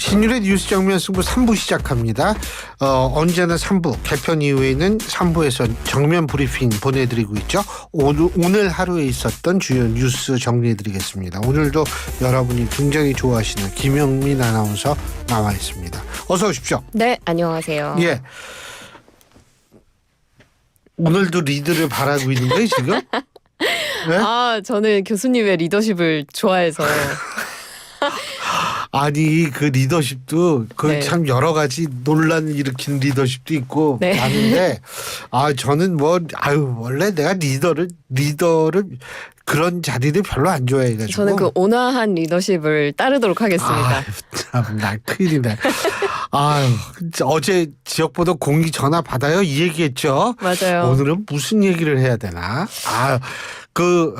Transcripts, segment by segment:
신율의 뉴스 정면 승부 3부 시작합니다. 언제나 3부 개편 이후에는 3부에서 정면 브리핑 보내드리고 있죠. 오늘 하루에 있었던 주요 뉴스 정리해드리겠습니다. 오늘도 여러분이 굉장히 좋아하시는 김영민 아나운서 나와 있습니다. 어서 오십시오. 네, 안녕하세요. 예. 오늘도 리드를 바라고 있는 거예요 지금? 네? 아, 저는 교수님의 리더십을 좋아해서. 아니 그 리더십도 네. 참 여러 가지 논란을 일으키는 리더십도 있고 네. 많은데 저는 원래 내가 리더를 그런 자리를 별로 안 좋아해가지고 저는 그 온화한 리더십을 따르도록 하겠습니다. 참나 큰일이네. 어제 지역번호 공이 전화 받아요 이 얘기했죠. 맞아요. 오늘은 무슨 얘기를 해야 되나? 제가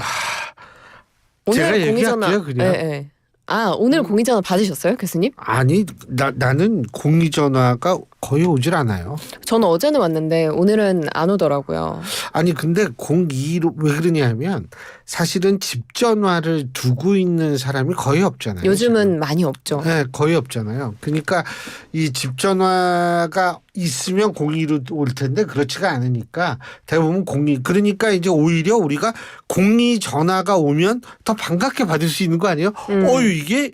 오늘 얘기할게요 그냥. 네. 오늘 공의전화 받으셨어요, 교수님? 아니 나는 공의전화가 거의 오질 않아요. 저는 어제는 왔는데 오늘은 안 오더라고요. 아니 근데 02로 왜 그러냐면 사실은 집 전화를 두고 있는 사람이 거의 없잖아요. 요즘은 지금. 많이 없죠. 네, 거의 없잖아요. 그러니까 이 집 전화가 있으면 02로 올 텐데 그렇지가 않으니까 대부분 02. 그러니까 이제 오히려 우리가 02 전화가 오면 더 반갑게 받을 수 있는 거 아니에요? 이게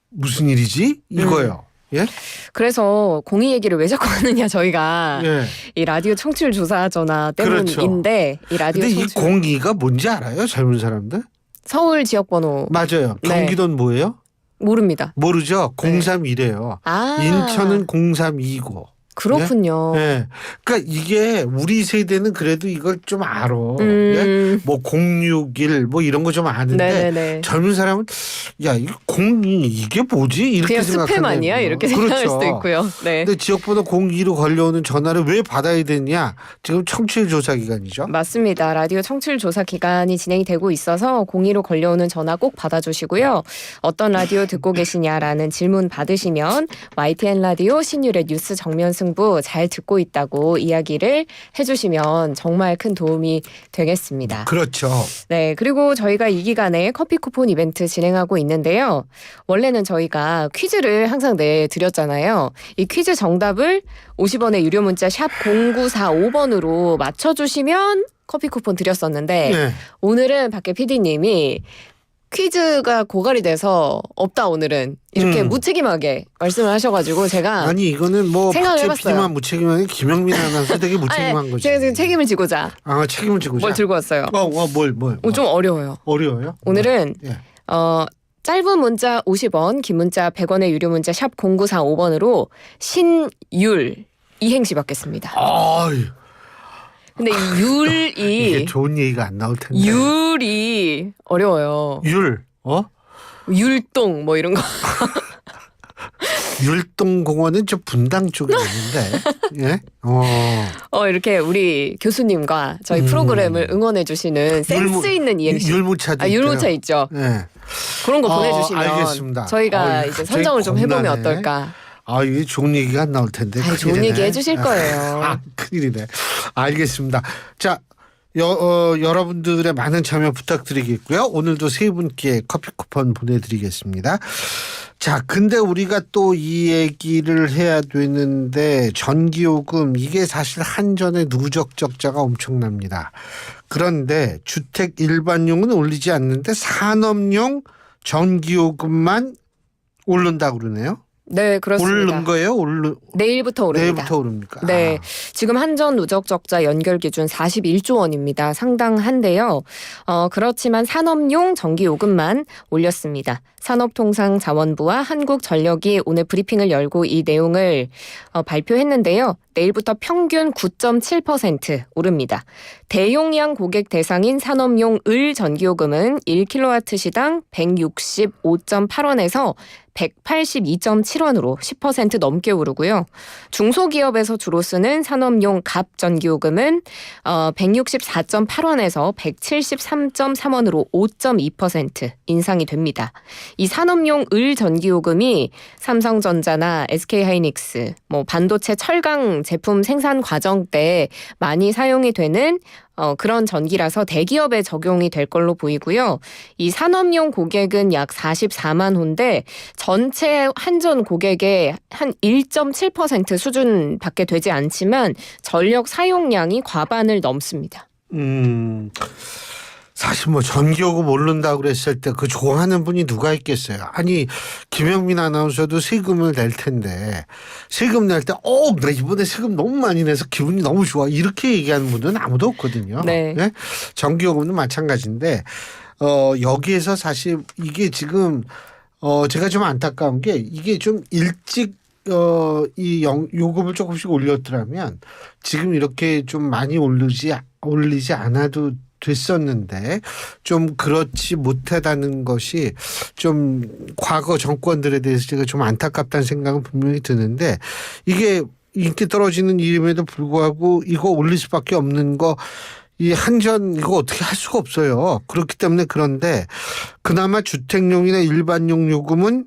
무슨 일이지? 이거요. 예? 그래서 공의 얘기를 왜 자꾸 하느냐 저희가 예. 이 라디오 청취율 조사 전화 때문인데 그렇죠. 이 라디오 근데 청취율 이 02가 뭔지 알아요? 젊은 사람들? 서울 지역 번호 맞아요. 네. 경기도는 뭐예요? 모릅니다. 모르죠. 03이래요. 인천은 03이고. 그렇군요. 예. 그러니까 이게 우리 세대는 그래도 이걸 좀 알아. 예? 뭐 061 뭐 이런 거 좀 아는데 네네네. 젊은 사람은 야 이거 02 이게 뭐지? 이렇게 그냥 생각하는 스팸 아니야? 이렇게 생각할 수도 있고요. 네. 근데 지역번호 02로 걸려오는 전화를 왜 받아야 되냐? 지금 청취율 조사 기간이죠. 맞습니다. 라디오 청취율 조사 기간이 진행이 되고 있어서 02로 걸려오는 전화 꼭 받아주시고요. 어떤 라디오 듣고 계시냐라는 질문 받으시면 YTN 라디오 신율의 뉴스 정면 승부 잘 듣고 있다고 이야기를 해주시면 정말 큰 도움이 되겠습니다. 그렇죠. 네, 그리고 저희가 이 기간에 커피 쿠폰 이벤트 진행하고 있는데요. 원래는 저희가 퀴즈를 항상 내드렸잖아요. 이 퀴즈 정답을 50원의 유료 문자 샵 0945번으로 맞춰주시면 커피 쿠폰 드렸었는데 네. 오늘은 밖에 PD님이 퀴즈가 고갈이 돼서 없다 오늘은 이렇게 무책임하게 말씀을 하셔가지고 제가 아니 이거는 뭐 생각을 박재 해봤어요. PD만 무책임한 김영민 아나운서 되게 무책임한 거지. 제가 지금 책임을 지고자 책임을 지고자. 뭘 들고 왔어요. 뭘? 좀 어려워요. 어려워요? 오늘은 예. 짧은 문자 50원, 긴 문자 100원의 유료 문자 샵 0945번으로 신율 이행시 받겠습니다. 근데 이 율이 이게 좋은 얘기가 안 나올 텐데. 율이 어려워요. 율동 뭐 이런 거. 율동공원은 저 분당 쪽에 있는데. 예? 이렇게 우리 교수님과 저희 프로그램을 응원해 주시는 센스 있는 이행시. 율무차도 율무차 있죠. 예. 그런 거 보내주시면 알겠습니다. 저희가 이제 선정을 좀 해보면 겁나네. 어떨까. 이게 좋은 얘기가 안 나올 텐데. 좋은 얘기 해주실 거예요. 큰일이네. 알겠습니다. 자, 여러분들의 많은 참여 부탁드리겠고요. 오늘도 세 분께 커피 쿠폰 보내드리겠습니다. 자, 근데 우리가 또 이 얘기를 해야 되는데 전기요금 이게 사실 한전의 누적 적자가 엄청납니다. 그런데 주택 일반용은 올리지 않는데 산업용 전기요금만 오른다고 그러네요. 네, 그렇습니다. 오른 거예요? 내일부터 오릅니다. 내일부터 오릅니까? 네, 지금 한전 누적 적자 연결 기준 41조 원입니다. 상당한데요. 그렇지만 산업용 전기 요금만 올렸습니다. 산업통상자원부와 한국전력이 오늘 브리핑을 열고 이 내용을 발표했는데요. 내일부터 평균 9.7% 오릅니다. 대용량 고객 대상인 산업용 을 전기요금은 1kW 시당 165.8원에서 182.7원으로 10% 넘게 오르고요. 중소기업에서 주로 쓰는 산업용 갑 전기요금은 164.8원에서 173.3원으로 5.2% 인상이 됩니다. 이 산업용 을 전기요금이 삼성전자나 SK하이닉스, 반도체 철강 등 제품 생산 과정 때 많이 사용이 되는 그런 전기라서 대기업에 적용이 될 걸로 보이고요. 이 산업용 고객은 약 44만 호인데 전체 한전 고객의 한 1.7% 수준밖에 되지 않지만 전력 사용량이 과반을 넘습니다. 사실 뭐 전기요금 오른다고 그랬을 때 그 좋아하는 분이 누가 있겠어요. 아니 김영민 아나운서도 세금을 낼 텐데 세금 낼 때 나 이번에 세금 너무 많이 내서 기분이 너무 좋아 이렇게 얘기하는 분은 아무도 없거든요. 네. 네? 전기요금도 마찬가지인데 여기에서 사실 이게 지금 제가 좀 안타까운 게 이게 좀 일찍 이 요금을 조금씩 올렸더라면 지금 이렇게 좀 많이 올리지 않아도 됐었는데 좀 그렇지 못하다는 것이 좀 과거 정권들에 대해서 제가 좀 안타깝다는 생각은 분명히 드는데 이게 인기 떨어지는 일임에도 불구하고 이거 올릴 수밖에 없는 거 이 한전 이거 어떻게 할 수가 없어요. 그렇기 때문에 그런데 그나마 주택용이나 일반용 요금은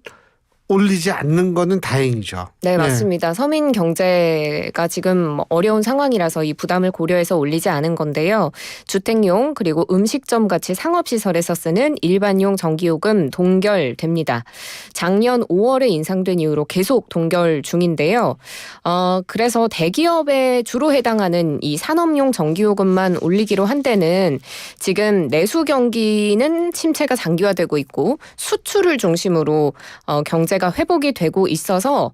올리지 않는 거는 다행이죠. 네, 맞습니다. 서민 경제가 지금 어려운 상황이라서 이 부담을 고려해서 올리지 않은 건데요. 주택용 그리고 음식점 같이 상업시설에서 쓰는 일반용 전기요금 동결됩니다. 작년 5월에 인상된 이후로 계속 동결 중인데요. 그래서 대기업에 주로 해당하는 이 산업용 전기요금만 올리기로 한 데는 지금 내수 경기는 침체가 장기화되고 있고 수출을 중심으로 경제가 회복이 되고 있어서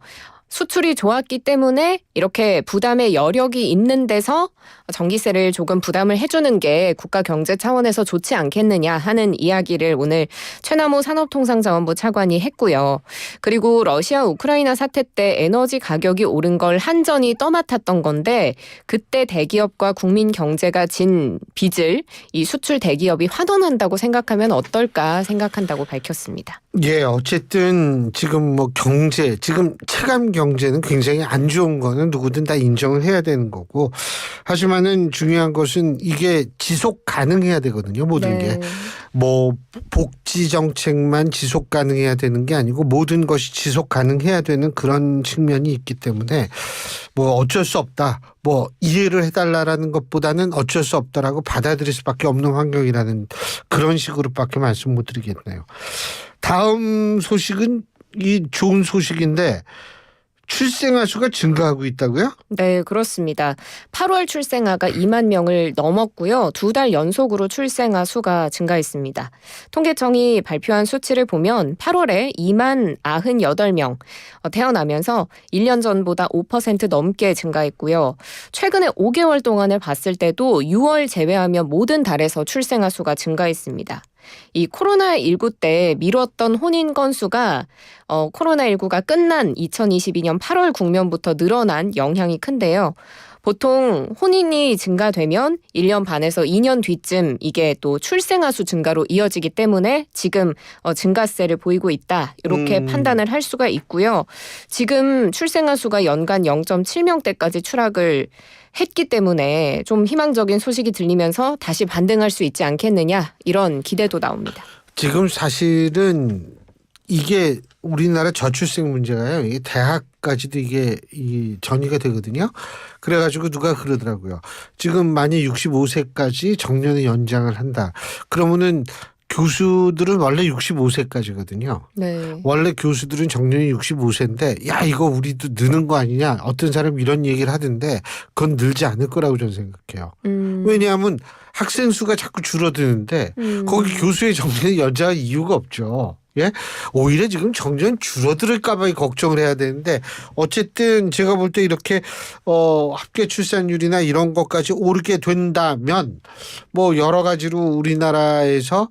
수출이 좋았기 때문에 이렇게 부담의 여력이 있는 데서 전기세를 조금 부담을 해주는 게 국가 경제 차원에서 좋지 않겠느냐 하는 이야기를 오늘 최남호 산업통상자원부 차관이 했고요. 그리고 러시아 우크라이나 사태 때 에너지 가격이 오른 걸 한전이 떠맡았던 건데 그때 대기업과 국민 경제가 진 빚을 이 수출 대기업이 환원한다고 생각하면 어떨까 생각한다고 밝혔습니다. 예, 어쨌든 지금 뭐 경제, 지금 체감 경제는 굉장히 안 좋은 거는 누구든 다 인정을 해야 되는 거고 하지만은 중요한 것은 이게 지속 가능해야 되거든요. 모든 네. 게. 뭐 복지 정책만 지속 가능해야 되는 게 아니고 모든 것이 지속 가능해야 되는 그런 측면이 있기 때문에 뭐 어쩔 수 없다. 뭐 이해를 해달라라는 것보다는 어쩔 수 없다라고 받아들일 수밖에 없는 환경이라는 그런 식으로밖에 말씀 못 드리겠네요. 다음 소식은 이 좋은 소식인데 출생아 수가 증가하고 있다고요? 네, 그렇습니다. 8월 출생아가 2만 명을 넘었고요. 2달 연속으로 출생아 수가 증가했습니다. 통계청이 발표한 수치를 보면 8월에 2만 98명 태어나면서 1년 전보다 5% 넘게 증가했고요. 최근에 5개월 동안을 봤을 때도 6월 제외하면 모든 달에서 출생아 수가 증가했습니다. 이 코로나19 때 미뤘던 혼인 건수가 코로나19가 끝난 2022년 8월 국면부터 늘어난 영향이 큰데요. 보통 혼인이 증가되면 1년 반에서 2년 뒤쯤 이게 또 출생아 수 증가로 이어지기 때문에 지금 증가세를 보이고 있다. 이렇게 판단을 할 수가 있고요. 지금 출생아 수가 연간 0.7명대까지 추락을 했기 때문에 좀 희망적인 소식이 들리면서 다시 반등할 수 있지 않겠느냐 이런 기대도 나옵니다. 지금 사실은 이게 우리나라 저출생 문제가요. 이게 대학까지도 이게 전이가 되거든요. 그래가지고 누가 그러더라고요. 지금 만약 65세까지 정년을 연장을 한다. 그러면은 교수들은 원래 65세까지거든요. 네. 원래 교수들은 정년이 65세인데 야 이거 우리도 느는 거 아니냐. 어떤 사람이 이런 얘기를 하던데 그건 늘지 않을 거라고 저는 생각해요. 왜냐하면 학생 수가 자꾸 줄어드는데 거기 교수의 정년이 연장할 이유가 없죠. 예? 오히려 지금 정년 줄어들을까 봐 걱정을 해야 되는데 어쨌든 제가 볼 때 이렇게 합계 출산율이나 이런 것까지 오르게 된다면 뭐 여러 가지로 우리나라에서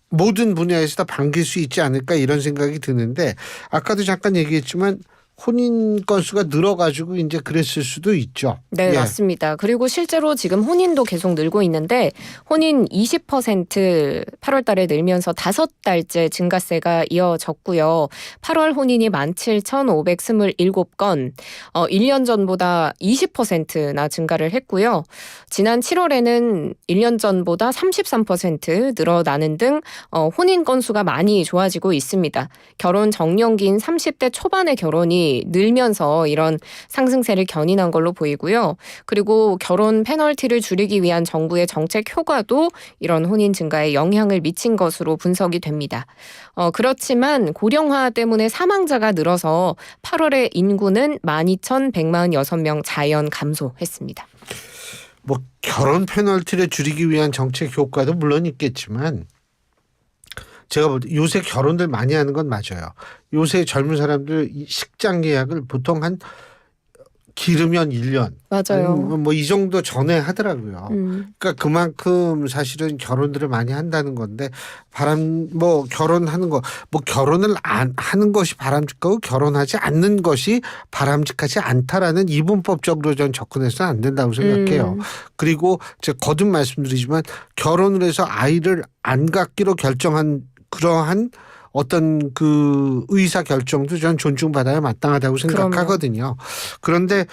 모든 분야에서 다 반길 수 있지 않을까 이런 생각이 드는데 아까도 잠깐 얘기했지만 혼인 건수가 늘어가지고 이제 그랬을 수도 있죠. 네, 예. 맞습니다. 그리고 실제로 지금 혼인도 계속 늘고 있는데 혼인 20% 8월 달에 늘면서 5달째 증가세가 이어졌고요. 8월 혼인이 17,527건, 1년 전보다 20%나 증가를 했고요. 지난 7월에는 1년 전보다 33% 늘어나는 등 혼인 건수가 많이 좋아지고 있습니다. 결혼 정년기인 30대 초반의 결혼이 결혼이 늘면서 이런 상승세를 견인한 걸로 보이고요. 그리고 결혼 페널티를 줄이기 위한 정부의 정책 효과도 이런 혼인 증가에 영향을 미친 것으로 분석이 됩니다. 그렇지만 고령화 때문에 사망자가 늘어서 8월에 인구는 12,146명 자연 감소했습니다. 뭐 결혼 페널티를 줄이기 위한 정책 효과도 물론 있겠지만 제가 볼 때 요새 결혼들 많이 하는 건 맞아요. 요새 젊은 사람들 이 식장 예약을 보통 한 길으면 1년. 맞아요. 뭐 이 정도 전에 하더라고요. 그러니까 그만큼 사실은 결혼들을 많이 한다는 건데 결혼하는 거 뭐 결혼을 안 하는 것이 바람직하고 결혼하지 않는 것이 바람직하지 않다라는 이분법적으로 전 접근해서는 안 된다고 생각해요. 그리고 제가 거듭 말씀드리지만 결혼을 해서 아이를 안 갖기로 결정한 그러한 어떤 그 의사 결정도 전 존중받아야 마땅하다고 생각하거든요. 그런데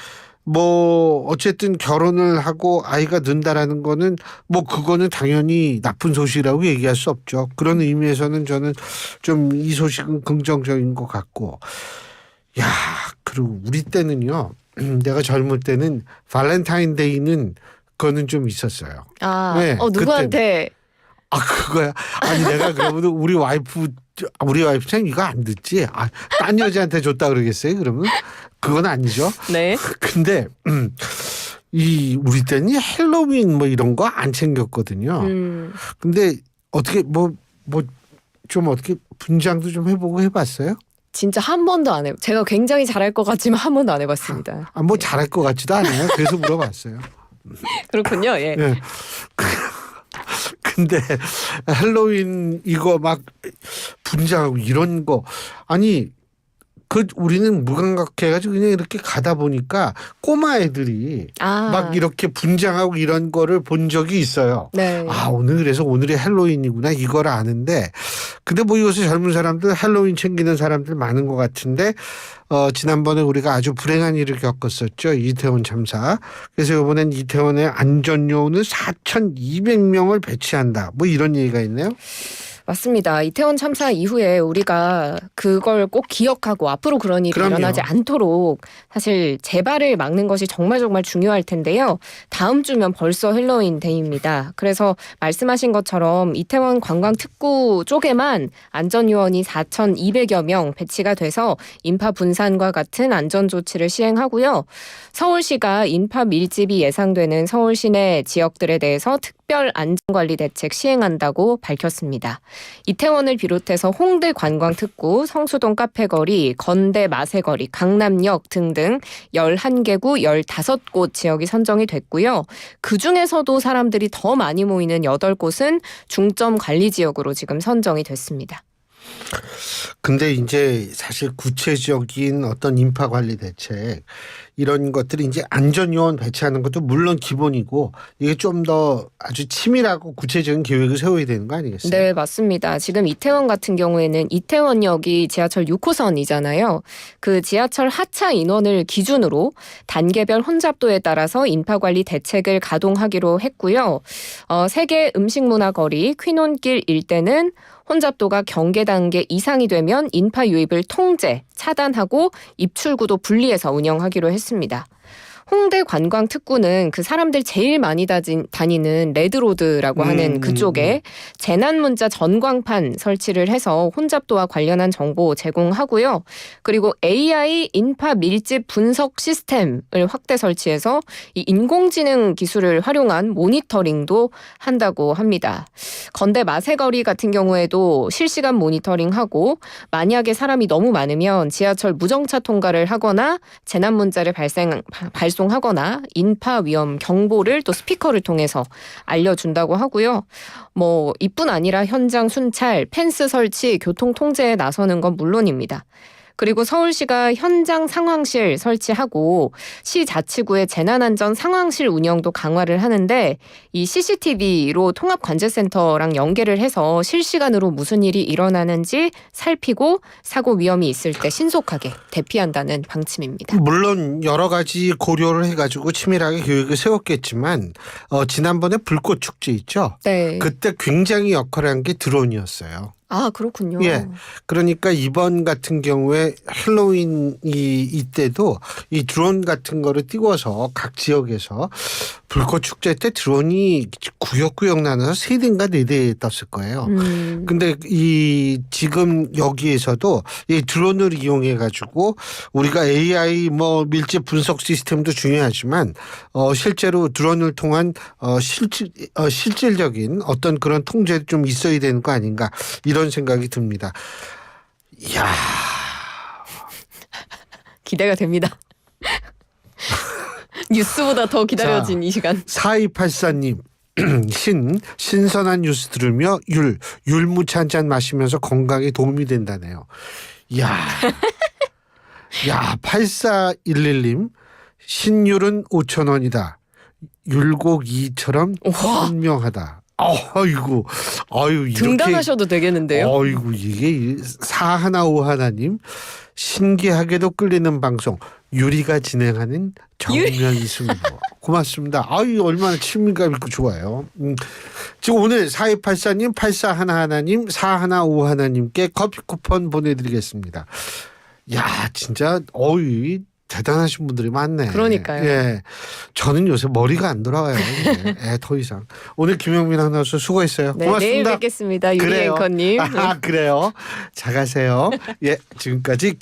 뭐 어쨌든 결혼을 하고 아이가 는다라는 거는 뭐 그거는 당연히 나쁜 소식이라고 얘기할 수 없죠. 그런 의미에서는 저는 좀 이 소식은 긍정적인 것 같고, 야 그리고 우리 때는요. 내가 젊을 때는 발렌타인데이는 그거는 좀 있었어요. 네, 누구한테? 그거야. 아니 내가 그러면 우리 와이프 참 이거 안 듣지? 딴 여자한테 줬다 그러겠어요? 그러면 그건 아니죠. 네. 근데 우리 때는 헬로윈 뭐 이런 거 안 챙겼거든요. 근데 어떻게 좀 어떻게 분장도 좀 해보고 해봤어요? 진짜 한 번도 안 해요. 제가 굉장히 잘할 것 같지만 한 번도 안 해봤습니다. 뭐 잘할 것 같지도 않아요. 그래서 물어봤어요. 그렇군요. 예. 네. 근데 헬로윈 이거 막 분장하고 이런 거 아니 우리는 무감각해가지고 그냥 이렇게 가다 보니까 꼬마 애들이 막 이렇게 분장하고 이런 거를 본 적이 있어요. 네. 그래서 오늘이 헬로윈이구나 이걸 아는데 근데 뭐 요새 젊은 사람들 헬로윈 챙기는 사람들 많은 것 같은데 지난번에 우리가 아주 불행한 일을 겪었었죠. 이태원 참사. 그래서 이번엔 이태원의 안전요원을 4,200명을 배치한다. 뭐 이런 얘기가 있네요. 맞습니다. 이태원 참사 이후에 우리가 그걸 꼭 기억하고 앞으로 그런 일이 일어나지 않도록 사실 재발을 막는 것이 정말 중요할 텐데요. 다음 주면 벌써 헬로윈 데이입니다. 그래서 말씀하신 것처럼 이태원 관광특구 쪽에만 안전요원이 4,200여 명 배치가 돼서 인파 분산과 같은 안전조치를 시행하고요. 서울시가 인파 밀집이 예상되는 서울 시내 지역들에 대해서 특별 안전관리 대책 시행한다고 밝혔습니다. 이태원을 비롯해서 홍대 관광특구, 성수동 카페거리, 건대 마세거리, 강남역 등등 11개구 15곳 지역이 선정이 됐고요. 그중에서도 사람들이 더 많이 모이는 8곳은 중점 관리 지역으로 지금 선정이 됐습니다. 근데 이제 사실 구체적인 어떤 인파 관리 대책 이런 것들이 이제 안전요원 배치하는 것도 물론 기본이고 이게 좀 더 아주 치밀하고 구체적인 계획을 세워야 되는 거 아니겠어요? 네, 맞습니다. 지금 이태원 같은 경우에는 이태원역이 지하철 6호선이잖아요. 그 지하철 하차 인원을 기준으로 단계별 혼잡도에 따라서 인파 관리 대책을 가동하기로 했고요. 세계 음식문화거리 퀸온길 일대는 혼잡도가 경계 단계 이상이 되면 인파 유입을 통제, 차단하고 입출구도 분리해서 운영하기로 했습니다. 홍대 관광특구는 그 사람들 제일 많이 다니는 레드로드라고 하는 그쪽에 재난문자 전광판 설치를 해서 혼잡도와 관련한 정보 제공하고요. 그리고 AI 인파 밀집 분석 시스템을 확대 설치해서 이 인공지능 기술을 활용한 모니터링도 한다고 합니다. 건대 마세거리 같은 경우에도 실시간 모니터링하고 만약에 사람이 너무 많으면 지하철 무정차 통과를 하거나 재난문자를 발송하거나 인파 위험 경보를 또 스피커를 통해서 알려준다고 하고요. 뭐 이뿐 아니라 현장 순찰, 펜스 설치, 교통 통제에 나서는 건 물론입니다. 그리고 서울시가 현장 상황실 설치하고 시 자치구의 재난안전 상황실 운영도 강화를 하는데 이 CCTV로 통합관제센터랑 연계를 해서 실시간으로 무슨 일이 일어나는지 살피고 사고 위험이 있을 때 신속하게 대피한다는 방침입니다. 물론 여러 가지 고려를 해가지고 치밀하게 계획을 세웠겠지만 지난번에 불꽃 축제 있죠? 네. 그때 굉장히 역할을 한 게 드론이었어요. 아, 그렇군요. 예. 그러니까 이번 같은 경우에 헬로윈 이때도 이 드론 같은 거를 띄워서 각 지역에서 불꽃 축제 때 드론이 구역구역 나눠서 3대인가 4대 떴을 거예요. 근데 이 지금 여기에서도 이 드론을 이용해 가지고 우리가 AI 뭐 밀집 분석 시스템도 중요하지만 실제로 드론을 통한 실질적인 어떤 그런 통제도 좀 있어야 되는 거 아닌가 이런 생각이 듭니다. 이야. 기대가 됩니다. 뉴스보다 더 기다려진 이 시간. 4284님. 신선한 뉴스 들으며 율무차 한 잔 마시면서 건강에 도움이 된다네요. 이야. 야, 8411님. 신율은 5,000원이다. 율곡 2처럼 현명하다. 아이고, 아유, 이렇게. 등단하셔도 되겠는데요? 아이고, 이게 4151님. 신기하게도 끌리는 방송. 유리가 진행하는 정면승부. 고맙습니다. 아유, 얼마나 친밀감 있고 좋아요. 지금 오늘 4284님, 8411님, 4151님께 커피 쿠폰 보내드리겠습니다. 야, 진짜, 어이. 대단하신 분들이 많네. 그러니까요. 예, 저는 요새 머리가 안 돌아와요. 더 이상. 오늘 김영민 아나운서 수고했어요. 네, 고맙습니다. 내일 뵙겠습니다. 유리 그래요. 앵커님. 그래요. 잘 가세요. 예, 지금까지